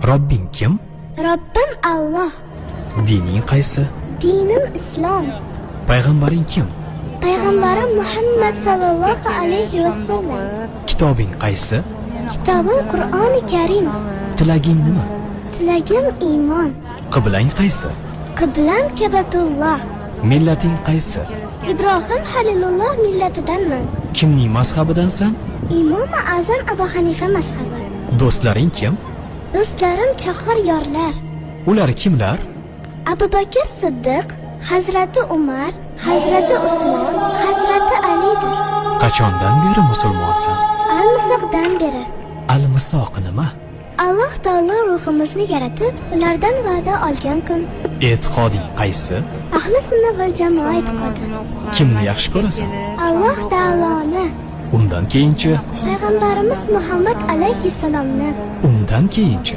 Robbing kim? Robbim Alloh. Dining qaysi? Dinim Islom. Payg'ambaring kim? Payg'ambarim Muhammad sallallohu alayhi vasallam. Kitobing qaysi? Kitobim Qur'oni Karim. Tilaging nima? Tilagim iymon. Qiblang qaysi? Qiblam Kabatulloh. Millating qaysi? Ibrohim Halilulloh millatidanman. Kimning mazhabidansan? Imom Azam Abu Hanifa mazhabi. Do'stlaring kim? Do'stlarim chaqir yorlar. Ular kimlar? Abu Bakr Siddiq, Hazrati Umar, Hazrati Usmon, Hazrati Alidir. Qachondan beri musulmonsan? Al-Misoqdan beri. Al-Misoq nima? Alloh taolo ruhimizni yaratib, ulardan va'da olgan kun. E'tiqoding qaysi? Ahli sunna val jamoa e'tiqodi. Kimni yaxshi ko'rasan? Alloh taoloni. Undan keyinchi? Payg'ambarimiz Muhammad alayhissalomni. Undan keyinchi?